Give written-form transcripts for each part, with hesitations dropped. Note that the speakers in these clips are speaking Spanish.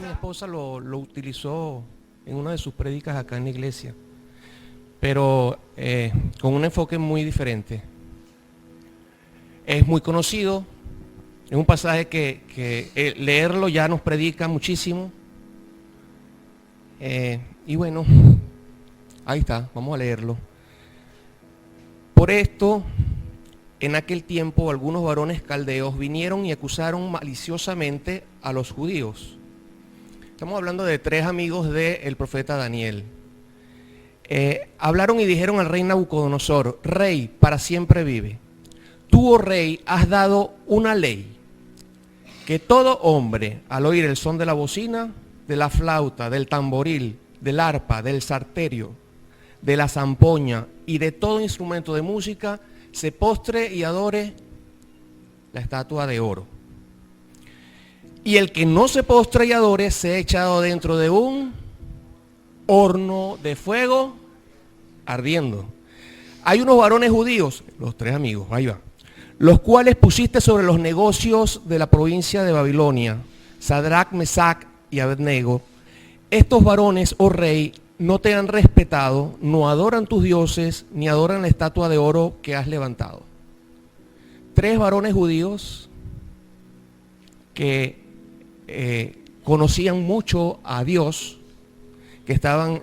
mi esposa lo utilizó en una de sus prédicas acá en la iglesia, pero con un enfoque muy diferente. Es muy conocido, es un pasaje que leerlo ya nos predica muchísimo. Y bueno, ahí está, vamos a leerlo. Por esto, en aquel tiempo, algunos varones caldeos vinieron y acusaron maliciosamente a los judíos. Estamos hablando de 3 amigos del profeta Daniel. Hablaron y dijeron al rey Nabucodonosor: Rey, para siempre vive. Tú, oh rey, has dado una ley, que todo hombre, al oír el son de la bocina, de la flauta, del tamboril, del arpa, del salterio, de la zampoña y de todo instrumento de música, se postre y adore la estatua de oro. Y el que no se postre y adore, sea echado dentro de un horno de fuego ardiendo. Hay unos varones judíos, los 3 amigos, ahí va, los cuales pusiste sobre los negocios de la provincia de Babilonia, Sadrach, Mesach y Abednego. Estos varones, oh rey, no te han respetado, no adoran tus dioses, ni adoran la estatua de oro que has levantado. 3 varones judíos que conocían mucho a Dios, que estaban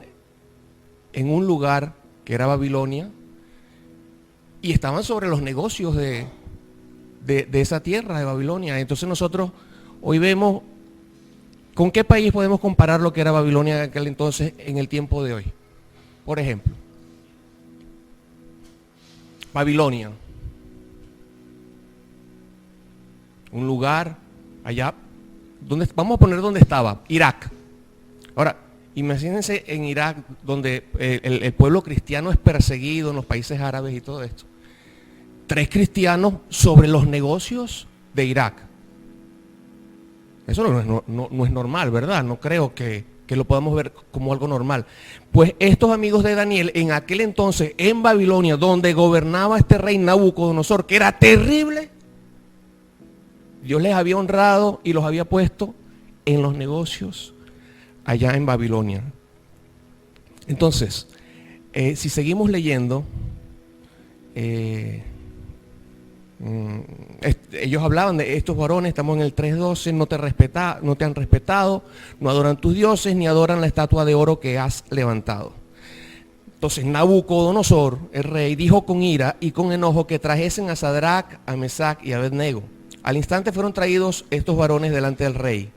en un lugar que era Babilonia, y estaban sobre los negocios de esa tierra de Babilonia. Entonces nosotros hoy vemos, ¿con qué país podemos comparar lo que era Babilonia en aquel entonces en el tiempo de hoy? Por ejemplo, Babilonia, un lugar allá, vamos a poner donde estaba, Irak. Ahora, imagínense en Irak, donde el pueblo cristiano es perseguido, en los países árabes y todo esto. 3 cristianos sobre los negocios de Irak. Eso no es normal, ¿verdad? No creo que lo podamos ver como algo normal. Pues estos amigos de Daniel, en aquel entonces, en Babilonia, donde gobernaba este rey Nabucodonosor, que era terrible, Dios les había honrado y los había puesto en los negocios allá en Babilonia. Entonces, si seguimos leyendo, ellos hablaban de estos varones, estamos en el 3:12, no te han respetado, no adoran tus dioses, ni adoran la estatua de oro que has levantado. Entonces Nabucodonosor, el rey, dijo con ira y con enojo que trajesen a Sadrach, a Mesach y a Abednego. Al instante fueron traídos estos varones delante del rey.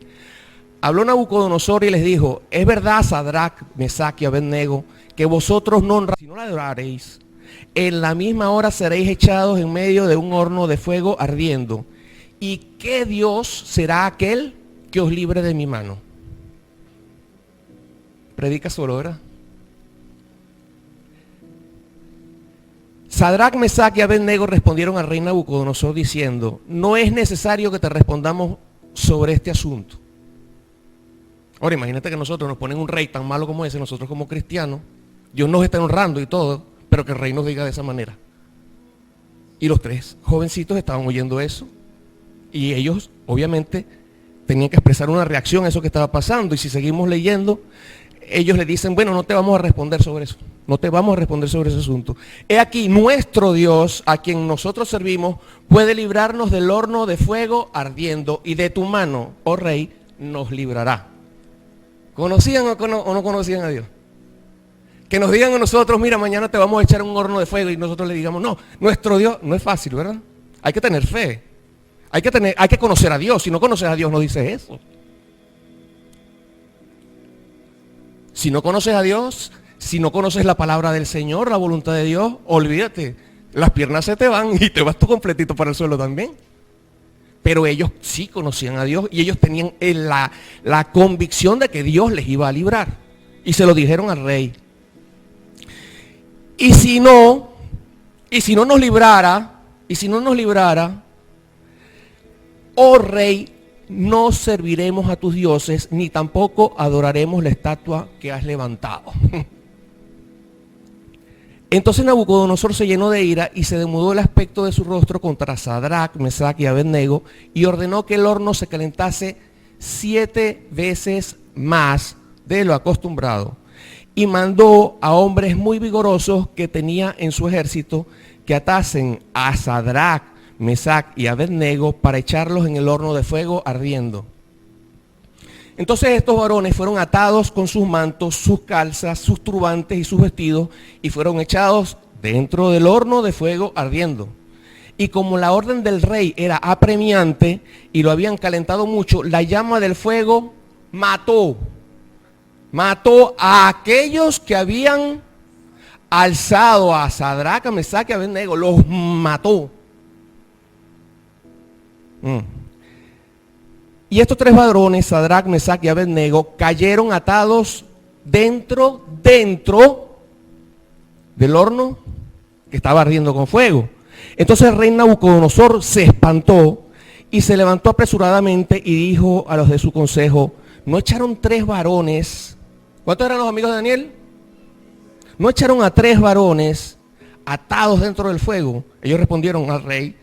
Habló Nabucodonosor y les dijo: es verdad, Sadrach, Mesach y Abednego, que vosotros no honráis, si no la adoraréis, en la misma hora seréis echados en medio de un horno de fuego ardiendo. ¿Y qué Dios será aquel que os libre de mi mano? Predica solo, ¿verdad? Sadrach, Mesach y Abednego respondieron al rey Nabucodonosor diciendo: no es necesario que te respondamos sobre este asunto. Ahora imagínate que nosotros nos ponen un rey tan malo como ese, nosotros como cristianos, Dios nos está honrando y todo, pero que el rey nos diga de esa manera. Y los 3 jovencitos estaban oyendo eso, y ellos obviamente tenían que expresar una reacción a eso que estaba pasando. Y si seguimos leyendo, ellos le dicen: bueno, no te vamos a responder sobre eso, no te vamos a responder sobre ese asunto. He aquí, nuestro Dios, a quien nosotros servimos, puede librarnos del horno de fuego ardiendo, y de tu mano, oh rey, nos librará. ¿Conocían o no conocían a Dios? Que nos digan a nosotros: mira, mañana te vamos a echar un horno de fuego, y nosotros le digamos: no, nuestro Dios. No es fácil, ¿verdad? Hay que tener fe, hay que conocer a Dios. Si no conoces a Dios, no dices eso. Si no conoces a Dios, si no conoces la palabra del Señor, la voluntad de Dios, olvídate, las piernas se te van y te vas tú completito para el suelo también. Pero ellos sí conocían a Dios, y ellos tenían la convicción de que Dios les iba a librar, y se lo dijeron al rey. Y si no nos librara, oh rey, no serviremos a tus dioses, ni tampoco adoraremos la estatua que has levantado. Entonces Nabucodonosor se llenó de ira y se demudó el aspecto de su rostro contra Sadrach, Mesach y Abednego, y ordenó que el horno se calentase 7 veces más de lo acostumbrado, y mandó a hombres muy vigorosos que tenía en su ejército que atasen a Sadrac, Mesac y Abednego para echarlos en el horno de fuego ardiendo. Entonces estos varones fueron atados con sus mantos, sus calzas, sus turbantes y sus vestidos, y fueron echados dentro del horno de fuego ardiendo. Y como la orden del rey era apremiante y lo habían calentado mucho, la llama del fuego mató a aquellos que habían alzado a Sadrac, a Mesac y a Abednego, los mató. Y estos 3 varones, Sadrac, Mesac y Abednego, cayeron atados dentro del horno que estaba ardiendo con fuego. Entonces el rey Nabucodonosor se espantó y se levantó apresuradamente y dijo a los de su consejo: ¿no echaron 3 varones? ¿Cuántos eran los amigos de Daniel? ¿No echaron a 3 varones atados dentro del fuego? Ellos respondieron al rey: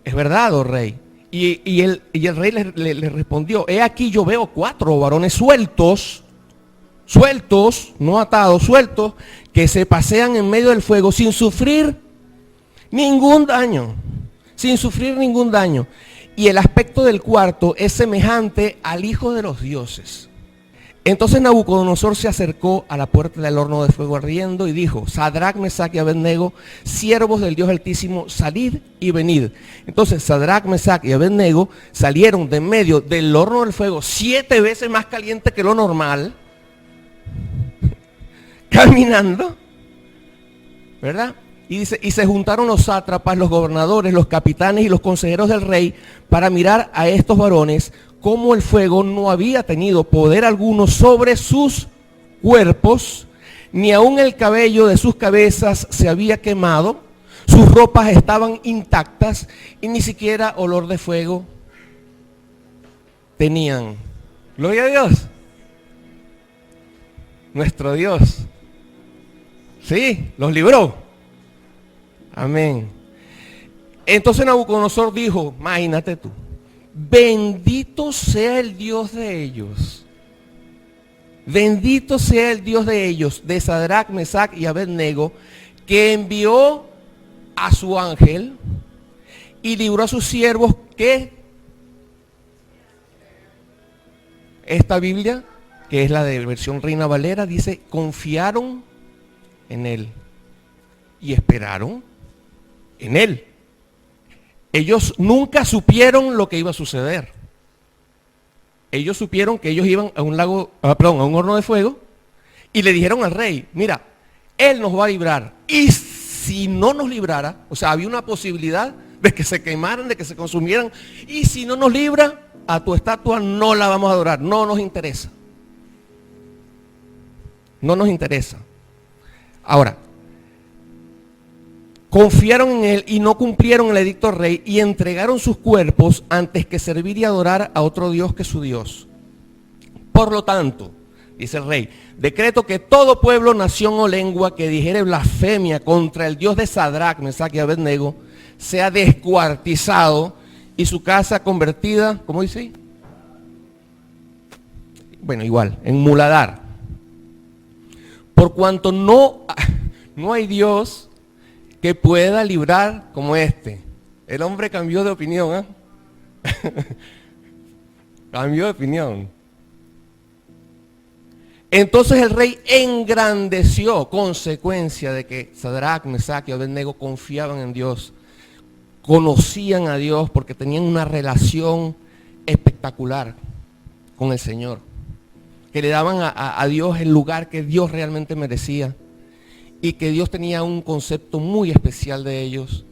es verdad, oh rey. Y el rey le respondió: he aquí yo veo 4 varones sueltos, no atados, sueltos, que se pasean en medio del fuego sin sufrir ningún daño. Y el aspecto del cuarto es semejante al Hijo de los dioses. Entonces Nabucodonosor se acercó a la puerta del horno de fuego ardiendo y dijo: Sadrac, Mesac y Abednego, siervos del Dios Altísimo, salid y venid. Entonces Sadrac, Mesac y Abednego salieron de medio del horno del fuego, 7 veces más caliente que lo normal, caminando, ¿verdad? Y dice: y se juntaron los sátrapas, los gobernadores, los capitanes y los consejeros del rey para mirar a estos varones, como el fuego no había tenido poder alguno sobre sus cuerpos, ni aun el cabello de sus cabezas se había quemado, sus ropas estaban intactas y ni siquiera olor de fuego tenían. Gloria a Dios. Nuestro Dios. Sí, los libró. Amén. Entonces Nabucodonosor dijo: imagínate tú, bendito sea el Dios de ellos. Bendito sea el Dios de ellos, de Sadrac, Mesac y Abednego, que envió a su ángel y libró a sus siervos que esta Biblia, que es la de versión Reina Valera, dice: confiaron en él y esperaron en él. Ellos nunca supieron lo que iba a suceder. Ellos supieron que ellos iban a un a un horno de fuego, y le dijeron al rey: mira, él nos va a librar. Y si no nos librara, o sea, había una posibilidad de que se quemaran, de que se consumieran. Y si no nos libra, a tu estatua no la vamos a adorar. No nos interesa. No nos interesa. Ahora, confiaron en él y no cumplieron el edicto del rey y entregaron sus cuerpos antes que servir y adorar a otro Dios que su Dios. Por lo tanto, dice el rey, decreto que todo pueblo, nación o lengua que dijere blasfemia contra el Dios de Sadrac, Mesac y Abednego sea descuartizado y su casa convertida, ¿cómo dice ahí? Bueno, igual, en muladar. Por cuanto no hay Dios que pueda librar como este. El hombre cambió de opinión, cambió de opinión. Entonces el rey engrandeció, consecuencia de que Sadrac, Mesac y Abednego confiaban en Dios, conocían a Dios porque tenían una relación espectacular con el Señor, que le daban a Dios el lugar que Dios realmente merecía, y que Dios tenía un concepto muy especial de ellos.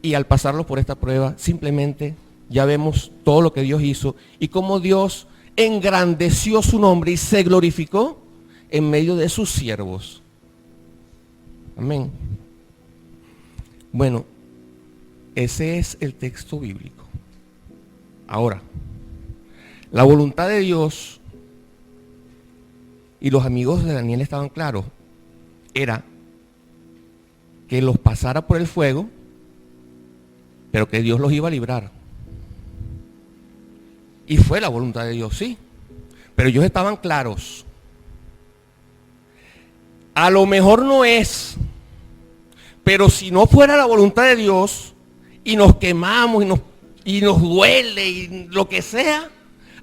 Y al pasarlos por esta prueba, simplemente ya vemos todo lo que Dios hizo y cómo Dios engrandeció su nombre y se glorificó en medio de sus siervos. Amén. Bueno, ese es el texto bíblico. Ahora, la voluntad de Dios, y los amigos de Daniel estaban claros, era que los pasara por el fuego, pero que Dios los iba a librar. Y fue la voluntad de Dios, sí. Pero ellos estaban claros. A lo mejor no es, pero si no fuera la voluntad de Dios y nos quemamos y nos duele y lo que sea,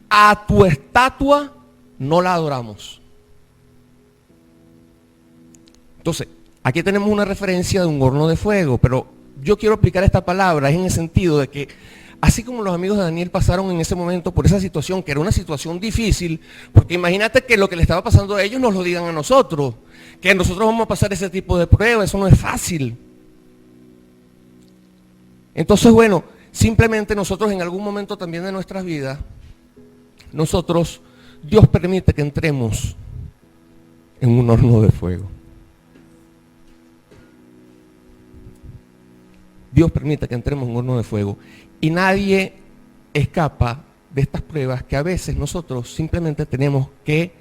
a tu estatua no la adoramos. Entonces, aquí tenemos una referencia de un horno de fuego, pero yo quiero aplicar esta palabra en el sentido de que así como los amigos de Daniel pasaron en ese momento por esa situación, que era una situación difícil, porque imagínate que lo que le estaba pasando a ellos nos lo digan a nosotros, que nosotros vamos a pasar ese tipo de pruebas, eso no es fácil. Entonces, bueno, simplemente nosotros en algún momento también de nuestras vidas, Dios permite que entremos en un horno de fuego. Dios permite que entremos en un horno de fuego. Y nadie escapa de estas pruebas que a veces nosotros simplemente tenemos que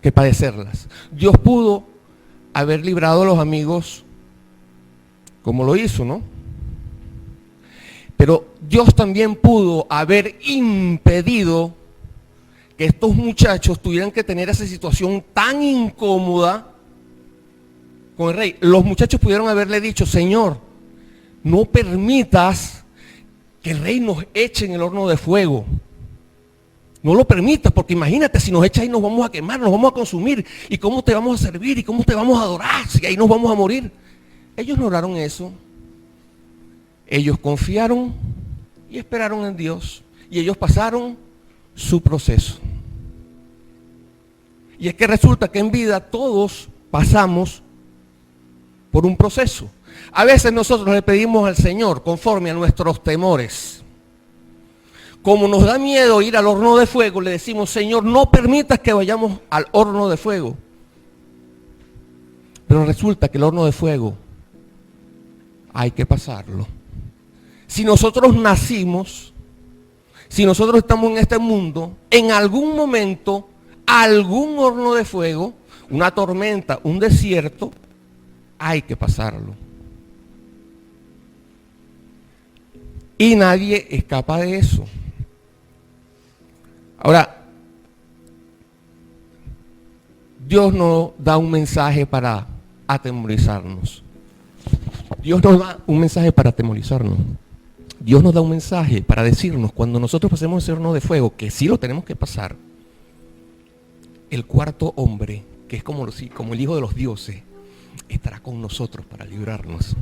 que padecerlas. Dios pudo haber librado a los amigos como lo hizo, ¿no? Pero Dios también pudo haber impedido que estos muchachos tuvieran que tener esa situación tan incómoda con el rey. Los muchachos pudieron haberle dicho: Señor, no permitas que el rey nos eche en el horno de fuego. No lo permitas, porque imagínate, si nos echa ahí nos vamos a quemar, nos vamos a consumir. ¿Y cómo te vamos a servir? ¿Y cómo te vamos a adorar? Si ahí nos vamos a morir. Ellos no oraron eso. Ellos confiaron y esperaron en Dios. Y ellos pasaron su proceso. Y es que resulta que en vida todos pasamos por un proceso. A veces nosotros le pedimos al Señor conforme a nuestros temores. Como nos da miedo ir al horno de fuego, le decimos: Señor, no permitas que vayamos al horno de fuego. Pero resulta que el horno de fuego hay que pasarlo. Si nosotros nacimos, si nosotros estamos en este mundo, en algún momento, algún horno de fuego, una tormenta, un desierto, hay que pasarlo. Y nadie escapa de eso. Ahora, Dios nos da un mensaje para atemorizarnos. Dios nos da un mensaje para atemorizarnos. Dios nos da un mensaje para decirnos, cuando nosotros pasemos ese horno de fuego, que sí lo tenemos que pasar, el cuarto hombre, que es como el hijo de los dioses, estará con nosotros para librarnos.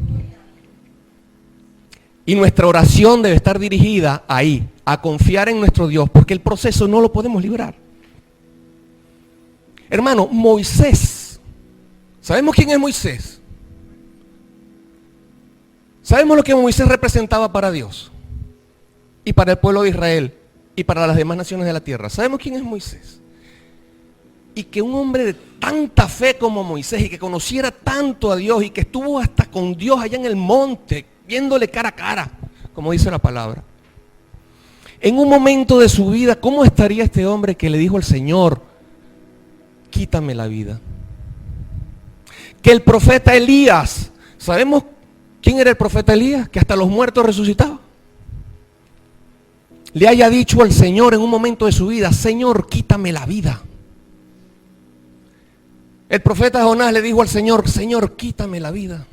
Y nuestra oración debe estar dirigida ahí, a confiar en nuestro Dios, porque el proceso no lo podemos librar. Hermano, Moisés, ¿sabemos quién es Moisés? ¿Sabemos lo que Moisés representaba para Dios? Y para el pueblo de Israel, y para las demás naciones de la tierra. ¿Sabemos quién es Moisés? Y que un hombre de tanta fe como Moisés, y que conociera tanto a Dios, y que estuvo hasta con Dios allá en el monte, viéndole cara a cara, como dice la palabra. En un momento de su vida, ¿cómo estaría este hombre que le dijo al Señor: quítame la vida? Que el profeta Elías, ¿sabemos quién era el profeta Elías? Que hasta los muertos resucitaba. Le haya dicho al Señor en un momento de su vida: Señor, quítame la vida. El profeta Jonás le dijo al Señor: Señor, quítame la vida.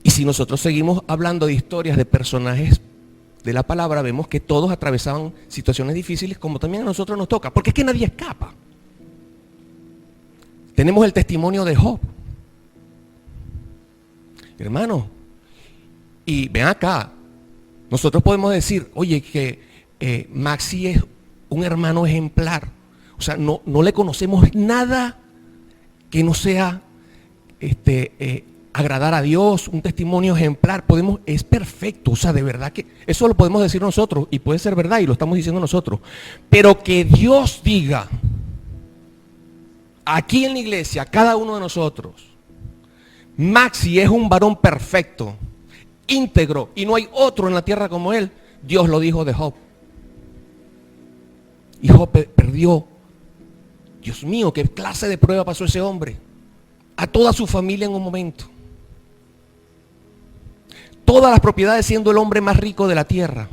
Y si nosotros seguimos hablando de historias de personajes de la palabra, vemos que todos atravesaban situaciones difíciles, como también a nosotros nos toca, porque es que nadie escapa. Tenemos el testimonio de Job, hermano, y ven acá, nosotros podemos decir: oye, que Maxi es un hermano ejemplar. O sea, no le conocemos nada que no sea agradar a Dios, un testimonio ejemplar. Es perfecto, o sea, de verdad que eso lo podemos decir nosotros, y puede ser verdad, y lo estamos diciendo nosotros. Pero que Dios diga, aquí en la iglesia, cada uno de nosotros: Maxi es un varón perfecto, íntegro, y no hay otro en la tierra como él. Dios lo dijo de Job. Y Job perdió. Dios mío, qué clase de prueba pasó ese hombre. A toda su familia en un momento. todas las propiedades siendo el hombre más rico de la tierra.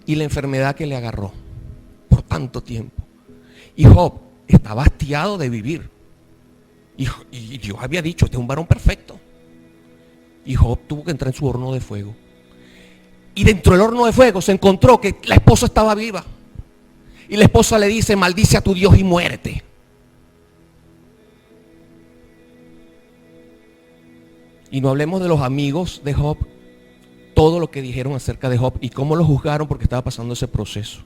Y la enfermedad que le agarró por tanto tiempo. Y Job estaba hastiado de vivir. Y Dios había dicho, este es un varón perfecto. Y Job tuvo que entrar en su horno de fuego. Y dentro del horno de fuego se encontró que la esposa estaba viva. Y la esposa le dice, maldice a tu Dios y muérete. Y no hablemos de los amigos de Job, todo lo que dijeron acerca de Job y cómo lo juzgaron porque estaba pasando ese proceso.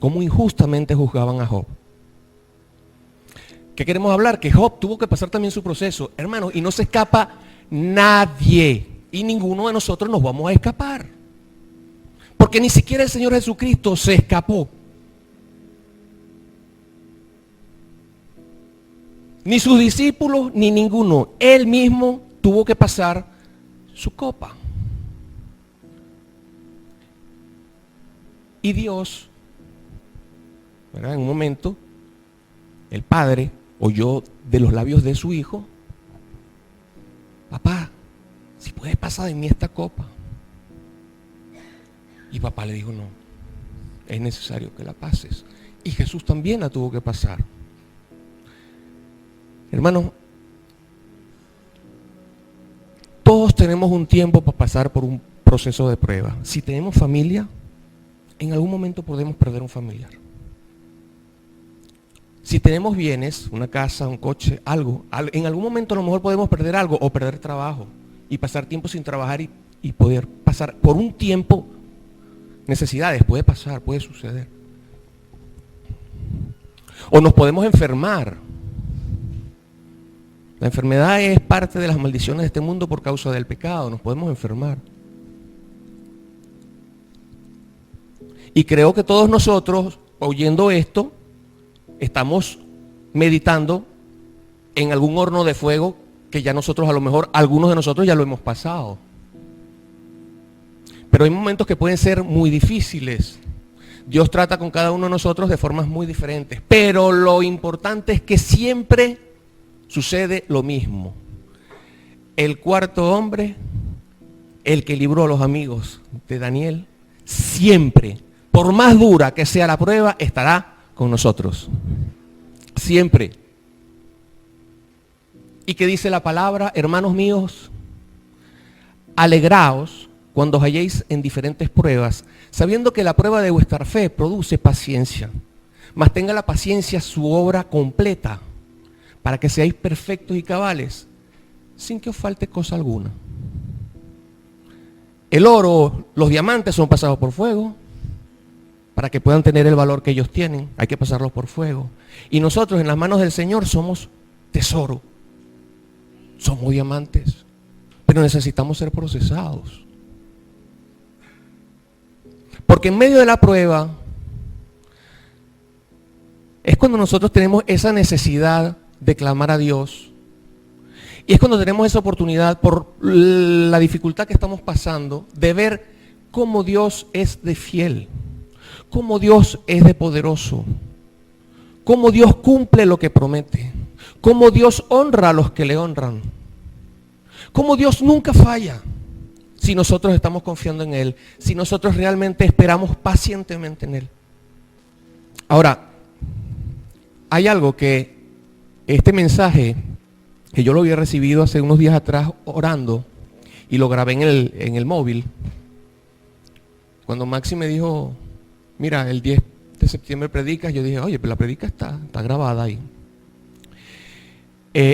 Cómo injustamente juzgaban a Job. ¿Qué queremos hablar? Que Job tuvo que pasar también su proceso, hermanos, y no se escapa nadie. Y ninguno de nosotros nos vamos a escapar. Porque ni siquiera el Señor Jesucristo se escapó. Ni sus discípulos, ni ninguno. Él mismo tuvo que pasar su copa. Y Dios, ¿verdad? En un momento, el Padre oyó de los labios de su Hijo, papá, si puedes pasar de mí esta copa. Y papá le dijo, no, es necesario que la pases. Y Jesús también la tuvo que pasar. Hermanos, todos tenemos un tiempo para pasar por un proceso de prueba. Si tenemos familia, en algún momento podemos perder un familiar. Si tenemos bienes, una casa, un coche, algo, en algún momento a lo mejor podemos perder algo o perder trabajo y pasar tiempo sin trabajar y poder pasar por un tiempo necesidades. Puede pasar, puede suceder. O nos podemos enfermar. La enfermedad es parte de las maldiciones de este mundo por causa del pecado. Nos podemos enfermar. Y creo que todos nosotros, oyendo esto, estamos meditando en algún horno de fuego que ya nosotros, a lo mejor, algunos de nosotros ya lo hemos pasado. Pero hay momentos que pueden ser muy difíciles. Dios trata con cada uno de nosotros de formas muy diferentes. Pero lo importante es que siempre sucede lo mismo. El cuarto hombre, el que libró a los amigos de Daniel, siempre, por más dura que sea la prueba, estará con nosotros. Siempre. ¿Y qué dice la palabra? Hermanos míos, alegraos cuando os halléis en diferentes pruebas, sabiendo que la prueba de vuestra fe produce paciencia. Mas tenga la paciencia su obra completa, para que seáis perfectos y cabales, sin que os falte cosa alguna. El oro, los diamantes son pasados por fuego, para que puedan tener el valor que ellos tienen, hay que pasarlos por fuego. Y nosotros en las manos del Señor somos tesoro, somos diamantes, pero necesitamos ser procesados. Porque en medio de la prueba es cuando nosotros tenemos esa necesidad de clamar a Dios. Y es cuando tenemos esa oportunidad, por la dificultad que estamos pasando, de ver cómo Dios es de fiel, cómo Dios es de poderoso, cómo Dios cumple lo que promete, cómo Dios honra a los que le honran, cómo Dios nunca falla si nosotros estamos confiando en Él, si nosotros realmente esperamos pacientemente en Él. Ahora, hay algo que este mensaje, que yo lo había recibido hace unos días atrás orando, y lo grabé en el móvil, cuando Maxi me dijo, mira, el 10 de septiembre predicas, yo dije, oye, pero la predica está grabada ahí.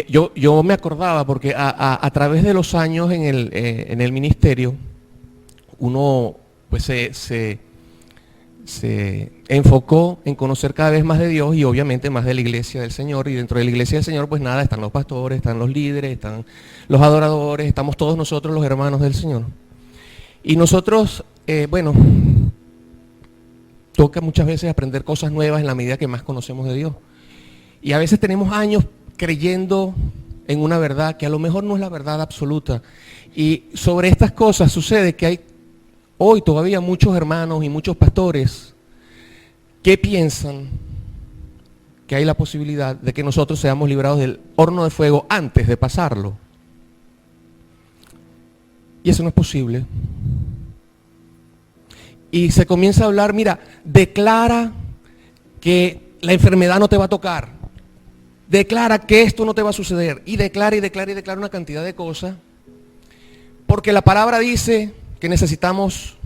Yo me acordaba porque a través de los años en el ministerio, uno pues se enfocó en conocer cada vez más de Dios y obviamente más de la iglesia del Señor. Y dentro de la iglesia del Señor, pues nada, están los pastores, están los líderes, están los adoradores, estamos todos nosotros los hermanos del Señor. Y nosotros, toca muchas veces aprender cosas nuevas en la medida que más conocemos de Dios. Y a veces tenemos años creyendo en una verdad que a lo mejor no es la verdad absoluta. Y sobre estas cosas sucede que hay hoy todavía muchos hermanos y muchos pastores que piensan que hay la posibilidad de que nosotros seamos librados del horno de fuego antes de pasarlo. Y eso no es posible. Y se comienza a hablar, mira, declara que la enfermedad no te va a tocar. Declara que esto no te va a suceder. Y declara una cantidad de cosas. Porque la palabra dice que necesitamos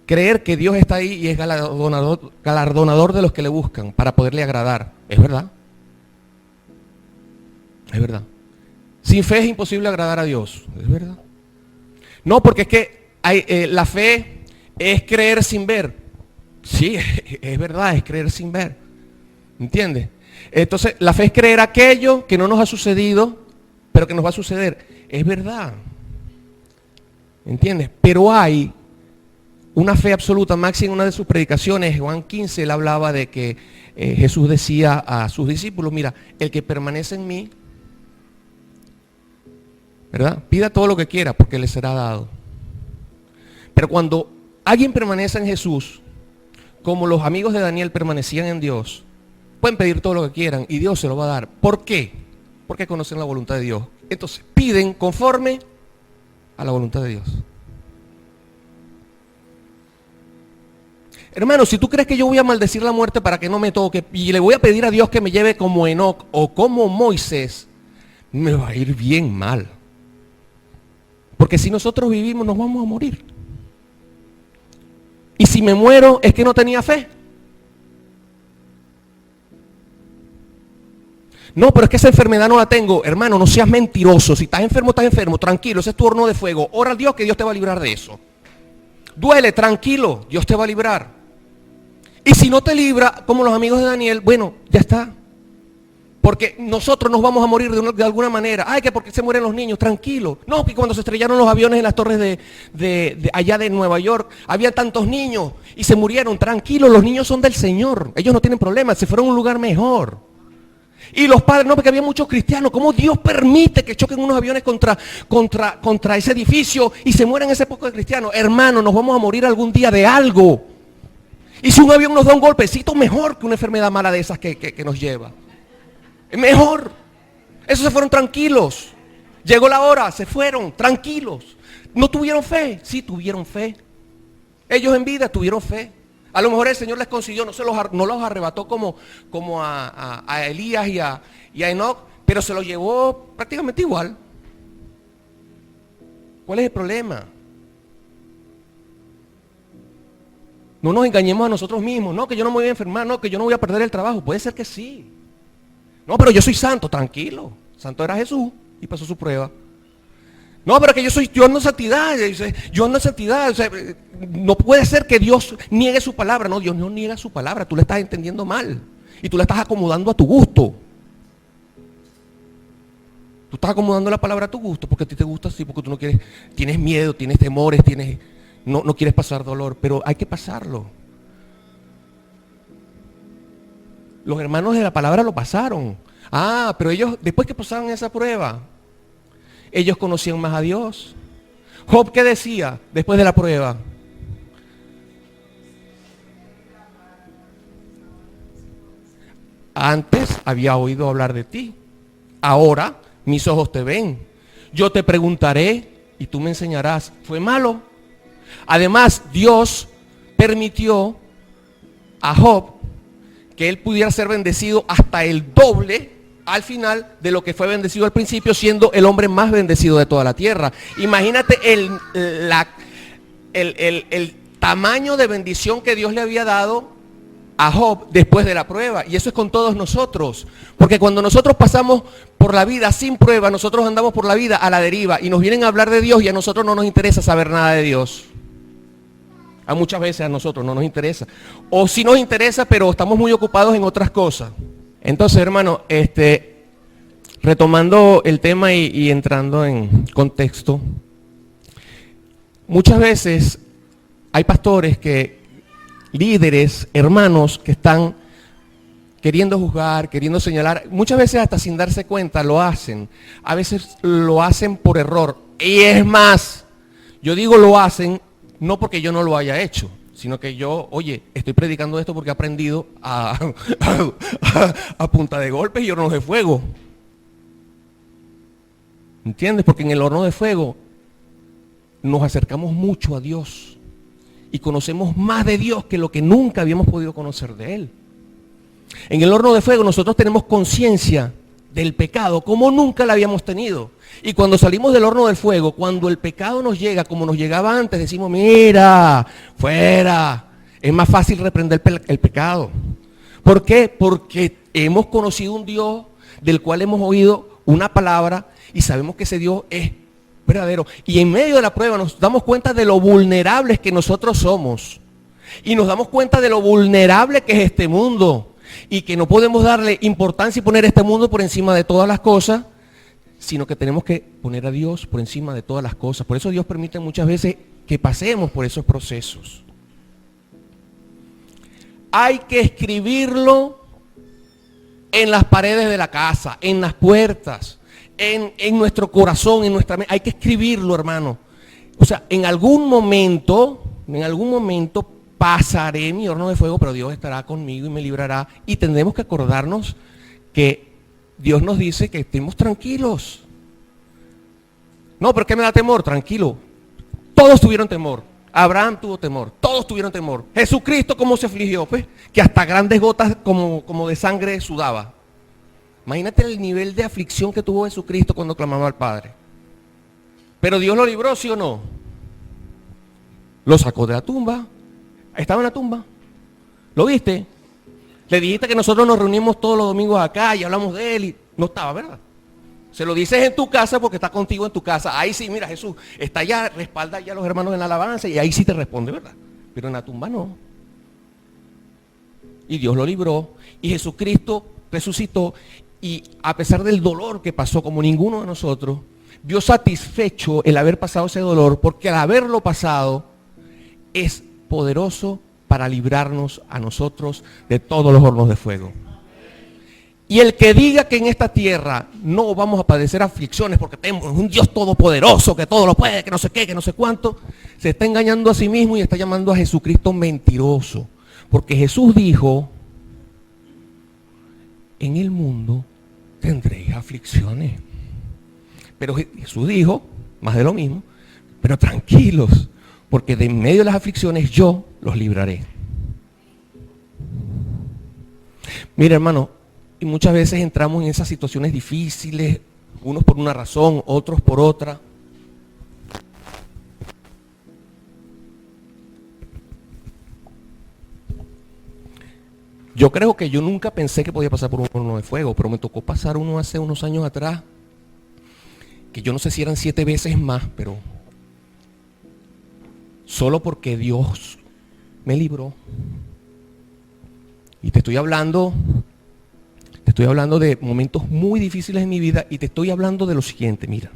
creer que Dios está ahí y es galardonador de los que le buscan para poderle agradar. ¿Es verdad? Es verdad. Sin fe es imposible agradar a Dios. ¿Es verdad? No, porque es que la fe es creer sin ver. Sí, es verdad, es creer sin ver. ¿Entiendes? Entonces, la fe es creer aquello que no nos ha sucedido, pero que nos va a suceder. Es verdad. ¿Entiendes? Pero hay una fe absoluta. Maxi, en una de sus predicaciones, Juan 15, él hablaba de que Jesús decía a sus discípulos, mira, el que permanece en mí, ¿verdad? Pida todo lo que quiera porque le será dado. Pero cuando alguien permanece en Jesús, como los amigos de Daniel permanecían en Dios, pueden pedir todo lo que quieran y Dios se lo va a dar. ¿Por qué? Porque conocen la voluntad de Dios. Entonces, piden conforme a la voluntad de Dios. Hermano, si tú crees que yo voy a maldecir la muerte para que no me toque y le voy a pedir a Dios que me lleve como Enoc o como Moisés, me va a ir bien mal. Porque si nosotros vivimos, nos vamos a morir. Y si me muero, es que no tenía fe. No, pero es que esa enfermedad no la tengo. Hermano, no seas mentiroso. Si estás enfermo, tranquilo, ese es tu horno de fuego. Ora a Dios que Dios te va a librar de eso. Duele, tranquilo, Dios te va a librar. Y si no te libra, como los amigos de Daniel, bueno, ya está. Porque nosotros nos vamos a morir de alguna manera. Ay, que porque se mueren los niños, tranquilo. No, que cuando se estrellaron los aviones en las torres de allá de Nueva York, había tantos niños y se murieron, tranquilo, los niños son del Señor. Ellos no tienen problemas, se fueron a un lugar mejor. Y los padres, no, porque había muchos cristianos. ¿Cómo Dios permite que choquen unos aviones contra ese edificio y se mueran ese poco de cristianos? Hermano, nos vamos a morir algún día de algo. Y si un avión nos da un golpecito, mejor que una enfermedad mala de esas que nos lleva. Es mejor. Esos se fueron tranquilos. Llegó la hora, se fueron tranquilos. ¿No tuvieron fe? Sí, tuvieron fe. Ellos en vida tuvieron fe. A lo mejor el Señor les consiguió, no los arrebató como a Elías y a Enoc, pero se los llevó prácticamente igual. ¿Cuál es el problema? No nos engañemos a nosotros mismos. No, que yo no me voy a enfermar, no, que yo no voy a perder el trabajo. Puede ser que sí. No, pero yo soy santo, tranquilo. Santo era Jesús y pasó su prueba. No, pero que yo ando en santidad, yo ando en santidad. O sea, no puede ser que Dios niegue su palabra. No, Dios no niega su palabra, tú le estás entendiendo mal. Y tú la estás acomodando a tu gusto. Tú estás acomodando la palabra a tu gusto porque a ti te gusta así, porque tú no quieres, tienes miedo, tienes temores, no quieres pasar dolor, pero hay que pasarlo. Los hermanos de la palabra lo pasaron. Ah, pero ellos, después que pasaron esa prueba, ellos conocían más a Dios. Job, ¿qué decía después de la prueba? Antes había oído hablar de ti. Ahora mis ojos te ven. Yo te preguntaré y tú me enseñarás. ¿Fue malo? Además, Dios permitió a Job que él pudiera ser bendecido hasta el doble al final de lo que fue bendecido al principio, siendo el hombre más bendecido de toda la tierra. Imagínate el tamaño de bendición que Dios le había dado a Job después de la prueba. Y eso es con todos nosotros. Porque cuando nosotros pasamos por la vida sin prueba, nosotros andamos por la vida a la deriva y nos vienen a hablar de Dios y a nosotros no nos interesa saber nada de Dios. A muchas veces a nosotros no nos interesa. O sí nos interesa, pero estamos muy ocupados en otras cosas. Entonces, hermano, retomando el tema y entrando en contexto, muchas veces hay pastores líderes, hermanos que están queriendo juzgar, queriendo señalar, muchas veces hasta sin darse cuenta lo hacen. A veces lo hacen por error. Y es más, yo digo lo hacen no porque yo no lo haya hecho. sino que yo, oye, estoy predicando esto porque he aprendido a punta de golpes y hornos de fuego. ¿Entiendes? Porque en el horno de fuego nos acercamos mucho a Dios y conocemos más de Dios que lo que nunca habíamos podido conocer de Él. En el horno de fuego nosotros tenemos conciencia del pecado como nunca la habíamos tenido. Y cuando salimos del horno del fuego, cuando el pecado nos llega como nos llegaba antes, decimos, mira, fuera. Es más fácil reprender el pecado. ¿Por qué? Porque hemos conocido un Dios del cual hemos oído una palabra y sabemos que ese Dios es verdadero. Y en medio de la prueba nos damos cuenta de lo vulnerables que nosotros somos. Y nos damos cuenta de lo vulnerable que es este mundo. Y que no podemos darle importancia y poner este mundo por encima de todas las cosas, sino que tenemos que poner a Dios por encima de todas las cosas. Por eso Dios permite muchas veces que pasemos por esos procesos. Hay que escribirlo en las paredes de la casa, en las puertas, en nuestro corazón, en nuestra mente. Hay que escribirlo, hermano. O sea, en algún momento pasaré mi horno de fuego, pero Dios estará conmigo y me librará. Y tendremos que acordarnos que Dios nos dice que estemos tranquilos. No, pero ¿qué me da temor? Tranquilo. Todos tuvieron temor. Abraham tuvo temor. Todos tuvieron temor. Jesucristo, ¿cómo se afligió? Pues que hasta grandes gotas como de sangre sudaba. Imagínate el nivel de aflicción que tuvo Jesucristo cuando clamaba al Padre. Pero Dios lo libró, ¿sí o no? Lo sacó de la tumba. Estaba en la tumba. ¿Lo viste? Le dijiste que nosotros nos reunimos todos los domingos acá y hablamos de él y no estaba, ¿verdad? Se lo dices en tu casa porque está contigo en tu casa. Ahí sí, mira, Jesús está allá, respalda ya a los hermanos en la alabanza y ahí sí te responde, ¿verdad? Pero en la tumba no. Y Dios lo libró y Jesucristo resucitó y a pesar del dolor que pasó como ninguno de nosotros, vio satisfecho el haber pasado ese dolor porque al haberlo pasado es poderoso para librarnos a nosotros de todos los hornos de fuego. Y el que diga que en esta tierra no vamos a padecer aflicciones porque tenemos un Dios todopoderoso que todo lo puede, que no sé qué, que no sé cuánto, se está engañando a sí mismo y está llamando a Jesucristo mentiroso. Porque Jesús dijo, en el mundo tendréis aflicciones. Pero Jesús dijo, más de lo mismo, pero tranquilos, porque de en medio de las aflicciones yo los libraré. Mira, hermano, y muchas veces entramos en esas situaciones difíciles, unos por una razón, otros por otra. Yo creo que yo nunca pensé que podía pasar por un horno de fuego, pero me tocó pasar uno hace unos años atrás, que yo no sé si eran 7 veces más, pero solo porque Dios me libró. Y te estoy hablando de momentos muy difíciles en mi vida y te estoy hablando de lo siguiente, mira.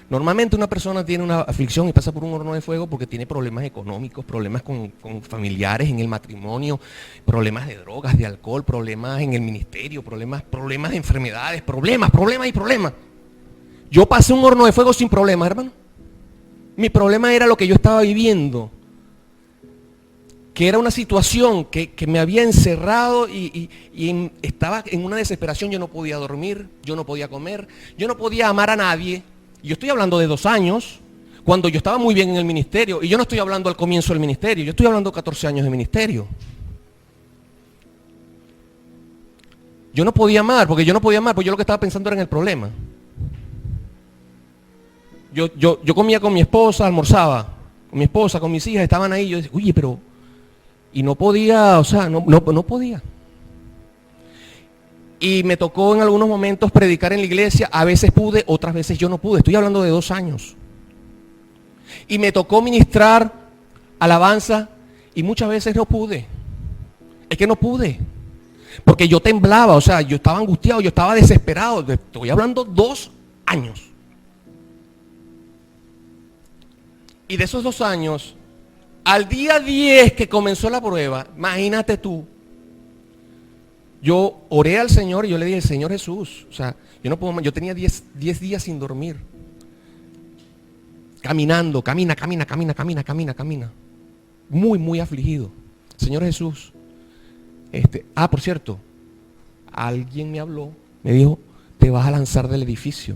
Normalmente una persona tiene una aflicción y pasa por un horno de fuego porque tiene problemas económicos, problemas con familiares en el matrimonio, problemas de drogas, de alcohol, problemas en el ministerio, problemas de enfermedades, problemas. Yo pasé un horno de fuego sin problemas, hermano. Mi problema era lo que yo estaba viviendo, que era una situación que me había encerrado y estaba en una desesperación. Yo no podía dormir, yo no podía comer, yo no podía amar a nadie. Yo estoy hablando de 2 años, cuando yo estaba muy bien en el ministerio, y yo no estoy hablando al comienzo del ministerio, yo estoy hablando de 14 años de ministerio. Yo no podía amar, porque yo lo que estaba pensando era en el problema. Yo comía con mi esposa, almorzaba con mi esposa, con mis hijas, estaban ahí, yo decía, oye, pero... Y no podía, no podía. Y me tocó en algunos momentos predicar en la iglesia, a veces pude, otras veces yo no pude. Estoy hablando de 2 años. Y me tocó ministrar alabanza y muchas veces no pude. Es que no pude. Porque yo temblaba, yo estaba angustiado, yo estaba desesperado. Estoy hablando 2 años. Y de esos 2 años, al día 10 que comenzó la prueba, imagínate tú, yo oré al Señor y yo le dije, Señor Jesús, yo tenía 10 días sin dormir. Caminando, camina. muy, muy afligido. Señor Jesús, por cierto, alguien me habló, me dijo, te vas a lanzar del edificio.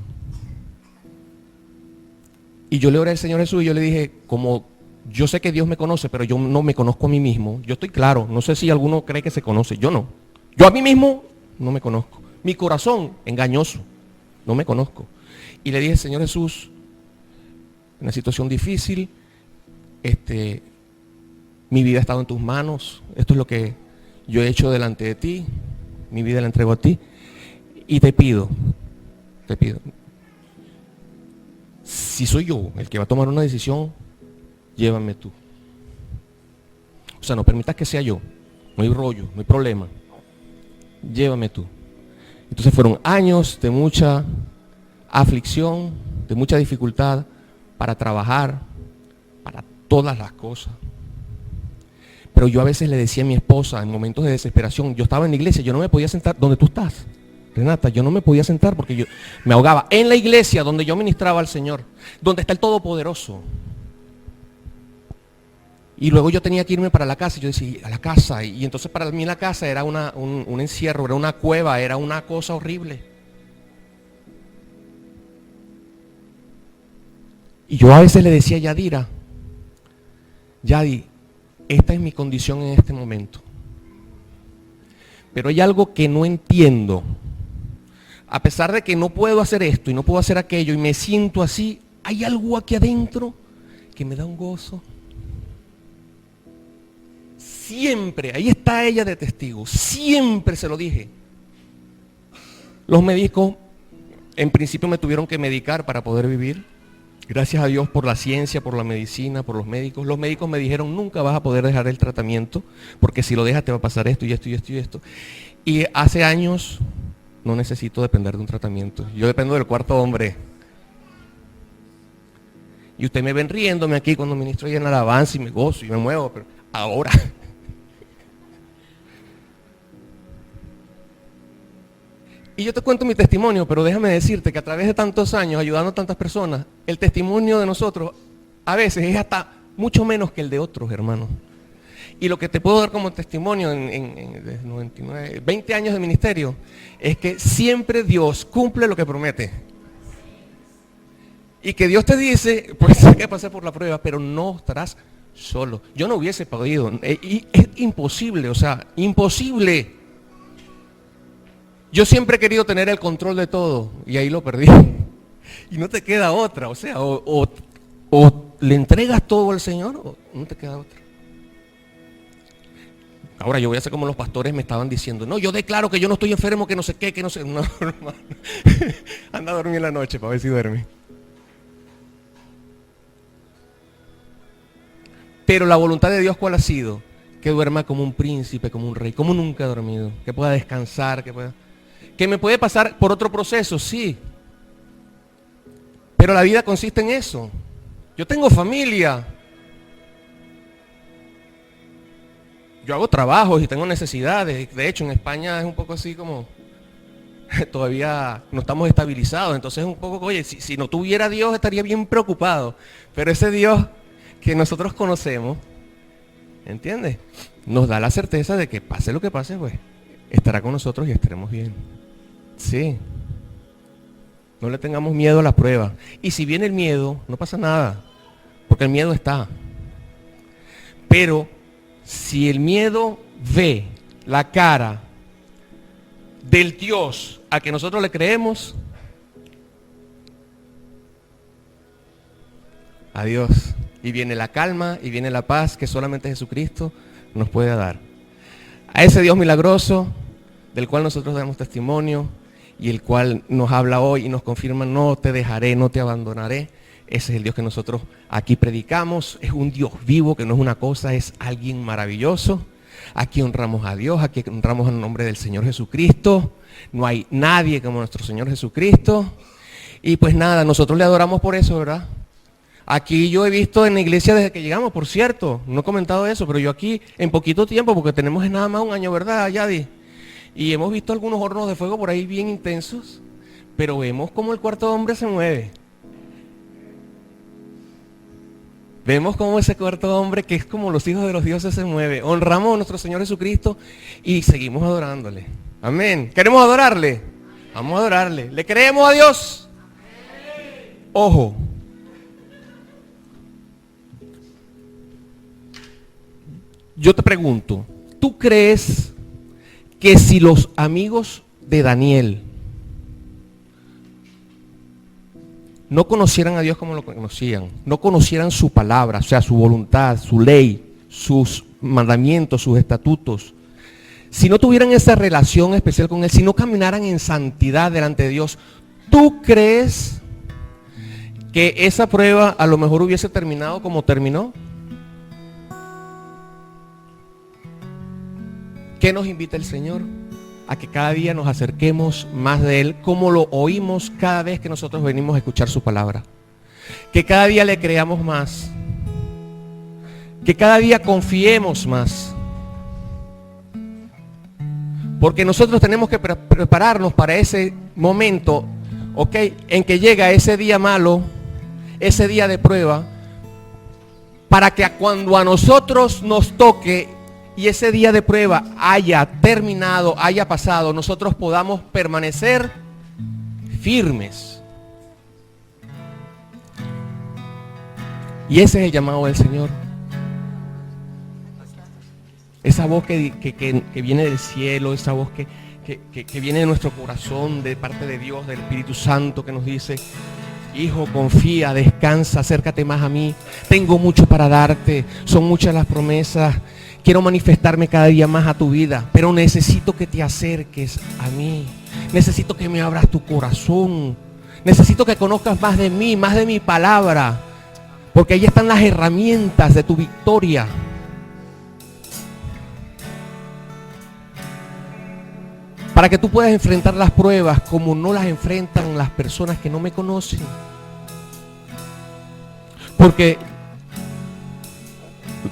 Y yo le oré al Señor Jesús y yo le dije, como yo sé que Dios me conoce, pero yo no me conozco a mí mismo. Yo estoy claro, no sé si alguno cree que se conoce, yo no. Yo a mí mismo no me conozco. Mi corazón, engañoso, no me conozco. Y le dije, Señor Jesús, una situación difícil, mi vida ha estado en tus manos, esto es lo que yo he hecho delante de ti, mi vida la entrego a ti, y te pido, si soy yo el que va a tomar una decisión, llévame tú. O sea, no permitas que sea yo, no hay rollo, no hay problema, llévame tú. Entonces fueron años de mucha aflicción, de mucha dificultad para trabajar, para todas las cosas. Pero yo a veces le decía a mi esposa en momentos de desesperación, yo estaba en la iglesia, yo no me podía sentar donde tú estás, Renata, yo no me podía sentar porque yo me ahogaba en la iglesia donde yo ministraba al Señor, donde está el Todopoderoso. Y luego yo tenía que irme para la casa, y yo decía, a la casa, y entonces para mí la casa era un encierro, era una cueva, era una cosa horrible. Y yo a veces le decía a Yadira, Yadi, esta es mi condición en este momento. Pero hay algo que no entiendo. A pesar de que no puedo hacer esto y no puedo hacer aquello y me siento así, hay algo aquí adentro que me da un gozo. Siempre, ahí está ella de testigo, siempre se lo dije. Los médicos en principio me tuvieron que medicar para poder vivir. Gracias a Dios por la ciencia, por la medicina, por los médicos. Los médicos me dijeron, nunca vas a poder dejar el tratamiento, porque si lo dejas te va a pasar esto y esto y esto y esto. Y hace años no necesito depender de un tratamiento. Yo dependo del cuarto hombre. Y ustedes me ven riéndome aquí cuando ministro ahí en alabanza y me gozo y me muevo, pero ahora... Y yo te cuento mi testimonio, pero déjame decirte que a través de tantos años ayudando a tantas personas, el testimonio de nosotros a veces es hasta mucho menos que el de otros, hermanos. Y lo que te puedo dar como testimonio en 99, 20 años de ministerio, es que siempre Dios cumple lo que promete. Y que Dios te dice, pues hay que pasar por la prueba, pero no estarás solo. Yo no hubiese podido, y es imposible, o sea, imposible. Yo siempre he querido tener el control de todo y ahí lo perdí. Y no te queda otra, o sea, o le entregas todo al Señor o no te queda otra. Ahora yo voy a hacer como los pastores me estaban diciendo, no, yo declaro que yo no estoy enfermo, que no sé qué, que no sé. No, hermano. Anda a dormir en la noche para ver si duerme. Pero la voluntad de Dios, ¿cuál ha sido? Que duerma como un príncipe, como un rey, como nunca ha dormido, que pueda descansar, que me puede pasar por otro proceso, sí. Pero la vida consiste en eso. Yo tengo familia. Yo hago trabajos y tengo necesidades. De hecho, en España es un poco así como... Todavía no estamos estabilizados. Entonces es un poco, oye, si no tuviera Dios estaría bien preocupado. Pero ese Dios que nosotros conocemos, ¿entiendes? Nos da la certeza de que pase lo que pase, pues, estará con nosotros y estaremos bien. Sí. No le tengamos miedo a la prueba. Y si viene el miedo, no pasa nada. Porque el miedo está. Pero si el miedo ve la cara del Dios a que nosotros le creemos, adiós. Y viene la calma y viene la paz que solamente Jesucristo nos puede dar. A ese Dios milagroso, del cual nosotros damos testimonio, y el cual nos habla hoy y nos confirma, no te dejaré, no te abandonaré. Ese es el Dios que nosotros aquí predicamos. Es un Dios vivo, que no es una cosa, es alguien maravilloso. Aquí honramos a Dios, aquí honramos el nombre del Señor Jesucristo. No hay nadie como nuestro Señor Jesucristo. Y pues nada, nosotros le adoramos por eso, ¿verdad? Aquí yo he visto en la iglesia desde que llegamos, por cierto, no he comentado eso, pero yo aquí en poquito tiempo, porque tenemos nada más un año, ¿verdad, Yadi? Y hemos visto algunos hornos de fuego por ahí bien intensos, pero vemos cómo el cuarto hombre se mueve. Vemos cómo ese cuarto hombre, que es como los hijos de los dioses, se mueve. Honramos a nuestro Señor Jesucristo y seguimos adorándole. Amén. ¿Queremos adorarle? Vamos a adorarle. ¿Le creemos a Dios? Ojo. Yo te pregunto, ¿tú crees que si los amigos de Daniel no conocieran a Dios como lo conocían, no conocieran su palabra, o sea, su voluntad, su ley, sus mandamientos, sus estatutos, si no tuvieran esa relación especial con Él, si no caminaran en santidad delante de Dios, ¿tú crees que esa prueba a lo mejor hubiese terminado como terminó? ¿Qué nos invita el Señor? A que cada día nos acerquemos más de Él, como lo oímos cada vez que nosotros venimos a escuchar su palabra. Que cada día le creamos más. Que cada día confiemos más. Porque nosotros tenemos que prepararnos para ese momento, ¿ok? En que llega ese día malo, ese día de prueba, para que cuando a nosotros nos toque y ese día de prueba haya terminado, haya pasado, nosotros podamos permanecer firmes. Y ese es el llamado del Señor. Esa voz que viene del cielo, esa voz que viene de nuestro corazón, de parte de Dios, del Espíritu Santo, que nos dice: hijo, confía, descansa, acércate más a mí. Tengo mucho para darte, son muchas las promesas. Quiero manifestarme cada día más a tu vida, pero necesito que te acerques a mí. Necesito que me abras tu corazón. Necesito que conozcas más de mí, más de mi palabra, porque ahí están las herramientas de tu victoria. Para que tú puedas enfrentar las pruebas como no las enfrentan las personas que no me conocen. Porque,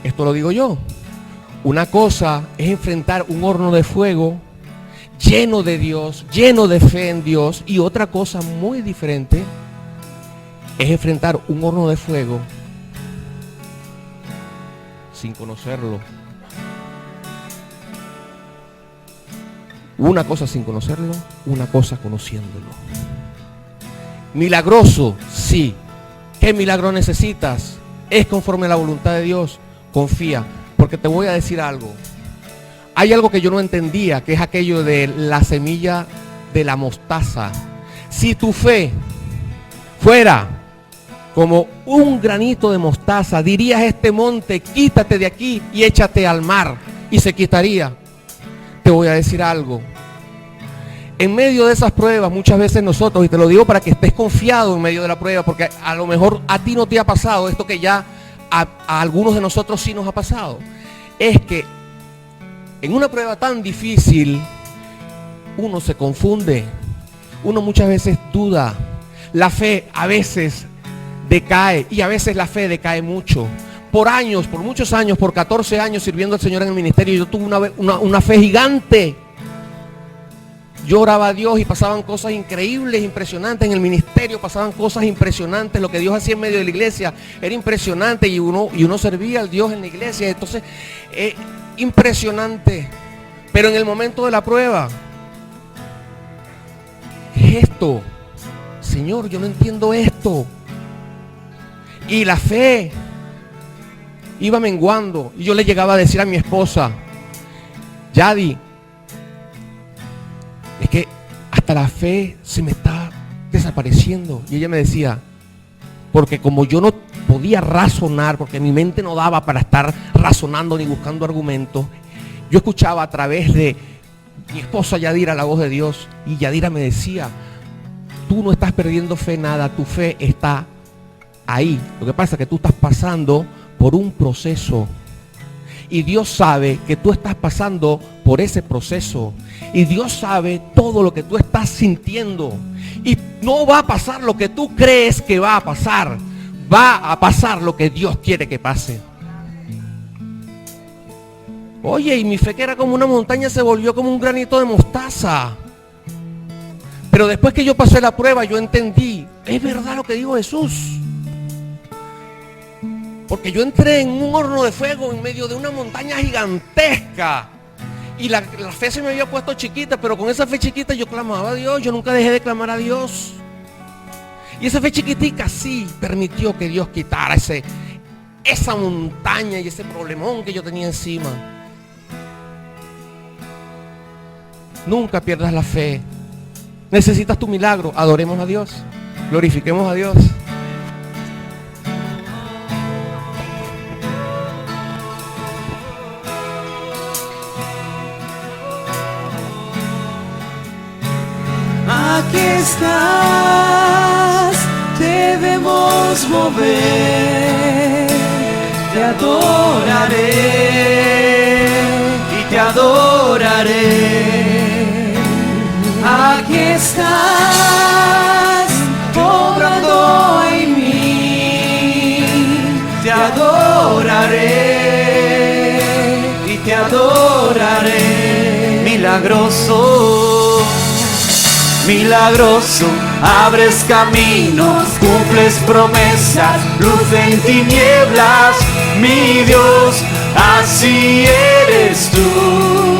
esto lo digo yo, una cosa es enfrentar un horno de fuego lleno de Dios, lleno de fe en Dios, y otra cosa muy diferente es enfrentar un horno de fuego sin conocerlo. Una cosa sin conocerlo, una cosa conociéndolo. Milagroso, sí. ¿Qué milagro necesitas? Es conforme a la voluntad de Dios. Confía, porque te voy a decir algo. Hay algo que yo no entendía, que es aquello de la semilla de la mostaza. Si tu fe fuera como un granito de mostaza, dirías a este monte: quítate de aquí y échate al mar, y se quitaría. Te voy a decir algo. En medio de esas pruebas, muchas veces nosotros, y te lo digo para que estés confiado en medio de la prueba, porque a lo mejor a ti no te ha pasado esto que ya a algunos de nosotros sí nos ha pasado, es que en una prueba tan difícil uno se confunde, uno muchas veces duda, la fe a veces decae, y a veces la fe decae mucho. Por años, por muchos años, por 14 años sirviendo al Señor en el ministerio, yo tuve una fe gigante. Yo oraba a Dios y pasaban cosas increíbles, impresionantes en el ministerio, pasaban cosas impresionantes. Lo que Dios hacía en medio de la iglesia era impresionante, y uno servía al Dios en la iglesia. Entonces, impresionante. Pero en el momento de la prueba, ¿qué es esto? Señor, yo no entiendo esto. Y la fe iba menguando, y yo le llegaba a decir a mi esposa: Yadi, es que hasta la fe se me está desapareciendo. Y ella me decía, porque como yo no podía razonar, porque mi mente no daba para estar razonando ni buscando argumentos, yo escuchaba a través de mi esposa Yadira la voz de Dios, y Yadira me decía: tú no estás perdiendo fe nada, tu fe está ahí. Lo que pasa es que tú estás pasando por un proceso, y Dios sabe que tú estás pasando por ese proceso, y Dios sabe todo lo que tú estás sintiendo, y no va a pasar lo que tú crees que va a pasar, va a pasar lo que Dios quiere que pase. Oye, y mi fe, que era como una montaña, se volvió como un granito de mostaza. Pero después que yo pasé la prueba, yo entendí: es verdad lo que dijo Jesús. Porque yo entré en un horno de fuego en medio de una montaña gigantesca. Y la fe se me había puesto chiquita, pero con esa fe chiquita yo clamaba a Dios. Yo nunca dejé de clamar a Dios. Y esa fe chiquitica sí permitió que Dios quitara esa montaña y ese problemón que yo tenía encima. Nunca pierdas la fe. Necesitas tu milagro. Adoremos a Dios. Glorifiquemos a Dios. Aquí estás, debemos mover, te adoraré y te adoraré. Aquí estás, obrando en mí, te adoraré y te adoraré. Milagroso, milagroso, abres caminos, cumples promesas, luz en tinieblas, mi Dios, así eres tú.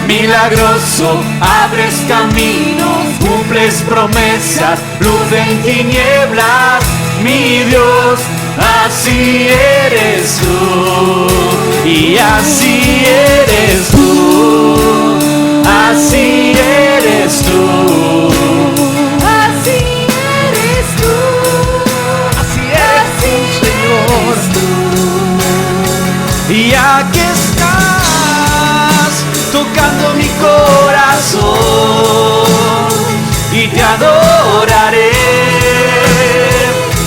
Milagroso, abres caminos, cumples promesas, luz en tinieblas, mi Dios, así eres tú. Y así eres tú. Así eres tú. Así eres tú. Así eres, Señor. Y aquí estás, tocando mi corazón. Y te adoraré.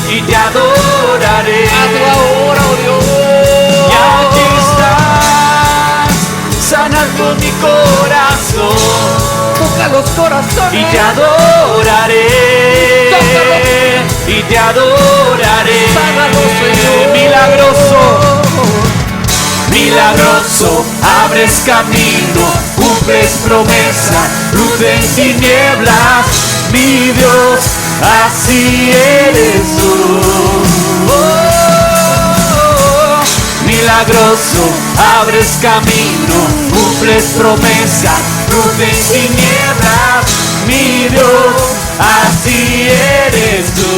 Y te adoraré. Hazlo ahora, oh Dios. Y aquí estás, sanando mi corazón. Toca los corazones. Y te adoraré. Y te adoraré. Sánalo, Señor. Milagroso, milagroso, abres camino, cumples promesas, luz en tinieblas, mi Dios, así eres tú. Milagroso, abres camino, cumples promesas, luz en tinieblas, mi Dios, así eres tú.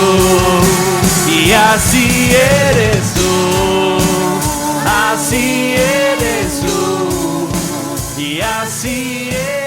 Y así eres tú. Así eres tú. Y así eres.